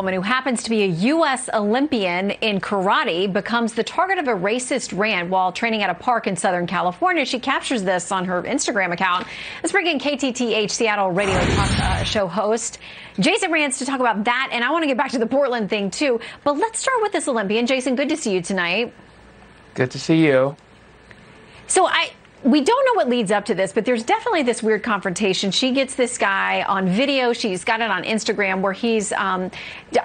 Woman who happens to be a U.S. Olympian in karate becomes the target of a racist rant while training at a park in Southern California. She captures this on her Instagram account. Let's bring in KTTH Seattle radio talk show host Jason Rantz to talk about that. And I want to get back to the Portland thing, too. But let's start with this Olympian. Jason, good to see you tonight. Good to see you. So we don't know what leads up to this, but there's definitely this weird confrontation. She gets this guy on video. She's got it on Instagram where he's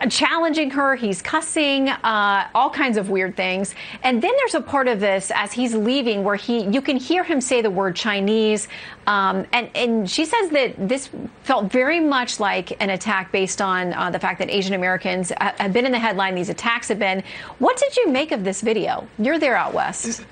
challenging her. He's cussing, all kinds of weird things. And then there's a part of this as he's leaving where you can hear him say the word Chinese. And she says that this felt very much like an attack based on the fact that Asian Americans have been in the headline. These attacks have been. What did you make of this video? You're there out west.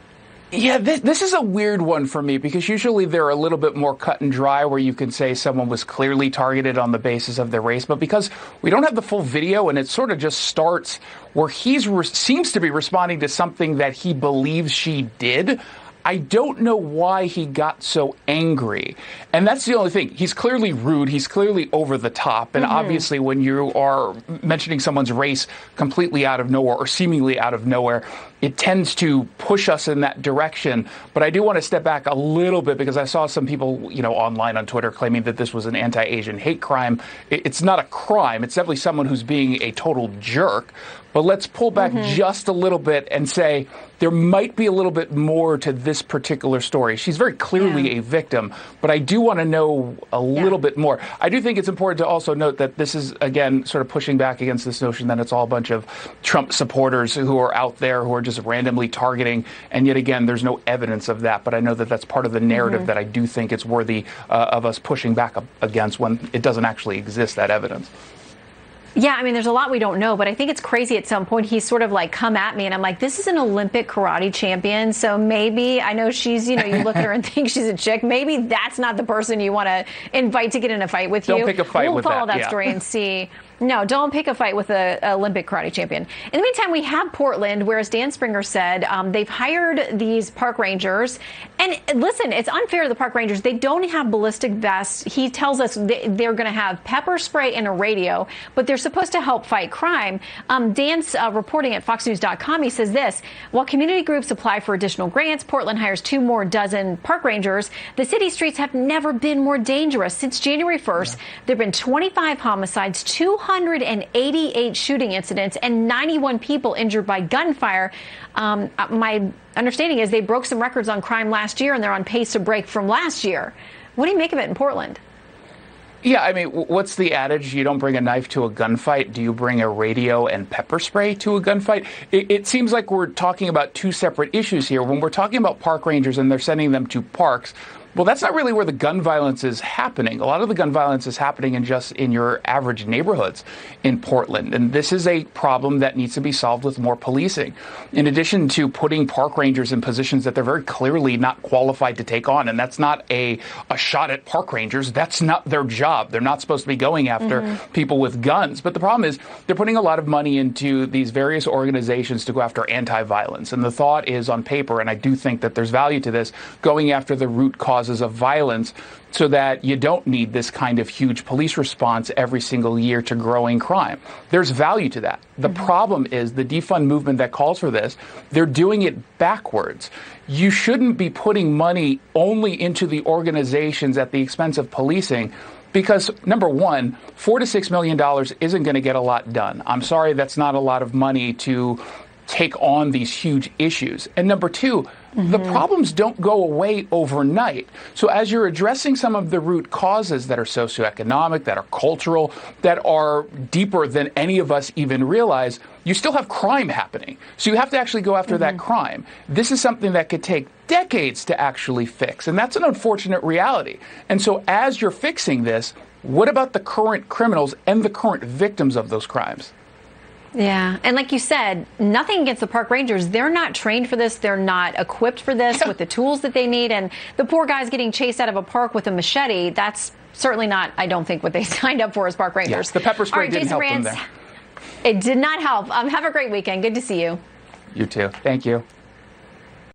Yeah, this is a weird one for me because usually they're a little bit more cut and dry where you can say someone was clearly targeted on the basis of their race. But because we don't have the full video and it sort of just starts where seems to be responding to something that he believes she did, I don't know why he got so angry. And that's the only thing. He's clearly rude. He's clearly over the top. And obviously when you are mentioning someone's race completely out of nowhere or seemingly out of nowhere, it tends to push us in that direction. But I do want to step back a little bit because I saw some people, online on Twitter claiming that this was an anti-Asian hate crime. It's not a crime. It's definitely someone who's being a total jerk. But let's pull back just a little bit and say there might be a little bit more to this particular story. She's very clearly a victim, but I do want to know a little bit more. I do think it's important to also note that this is, again, sort of pushing back against this notion that it's all a bunch of Trump supporters who are out there who are just randomly targeting. And yet again, there's no evidence of that. But I know that that's part of the narrative that I do think it's worthy of us pushing back against when it doesn't actually exist, that evidence. Yeah, I mean, there's a lot we don't know, but I think it's crazy at some point he's sort of like come at me and I'm like, this is an Olympic karate champion. So maybe I know she's, you look at her and think she's a chick. Maybe that's not the person you want to invite to get in a fight with you. Don't pick a fight with that. We'll follow that story and see. No, don't pick a fight with an Olympic karate champion. In the meantime, we have Portland, where, as Dan Springer said, they've hired these park rangers. And listen, it's unfair to the park rangers. They don't have ballistic vests. He tells us they're going to have pepper spray and a radio, but they're supposed to help fight crime. Dan's reporting at foxnews.com. He says this: while community groups apply for additional grants, Portland hires 2 more dozen park rangers. The city streets have never been more dangerous. Since January 1st, there have been 25 homicides, 288 shooting incidents, and 91 people injured by gunfire. My understanding is they broke some records on crime last year, and they're on pace to break from last year. What do you make of it in Portland? Yeah, I mean, what's the adage? You don't bring a knife to a gunfight. Do you bring a radio and pepper spray to a gunfight? It seems like we're talking about 2 separate issues here. When we're talking about park rangers and they're sending them to parks, well, that's not really where the gun violence is happening. A lot of the gun violence is happening in your average neighborhoods in Portland. And this is a problem that needs to be solved with more policing. In addition to putting park rangers in positions that they're very clearly not qualified to take on. And that's not a shot at park rangers. That's not their job. They're not supposed to be going after people with guns. But the problem is they're putting a lot of money into these various organizations to go after anti-violence. And the thought is on paper, and I do think that there's value to this, going after the root cause of violence so that you don't need this kind of huge police response every single year to growing crime. There's value to that. The problem is the defund movement that calls for this, they're doing it backwards. You shouldn't be putting money only into the organizations at the expense of policing. Because, number one, $4 to $6 million isn't going to get a lot done. I'm sorry, that's not a lot of money to take on these huge issues. And number two, the problems don't go away overnight. So as you're addressing some of the root causes that are socioeconomic, that are cultural, that are deeper than any of us even realize, you still have crime happening. So you have to actually go after that crime. This is something that could take decades to actually fix. And that's an unfortunate reality. And so as you're fixing this, what about the current criminals and the current victims of those crimes? Yeah. And like you said, nothing against the park rangers. They're not trained for this. They're not equipped for this with the tools that they need. And the poor guy's getting chased out of a park with a machete. That's certainly not, I don't think, what they signed up for as park rangers. Yes, the pepper spray didn't help them there. It did not help. Have a great weekend. Good to see you. You too. Thank you.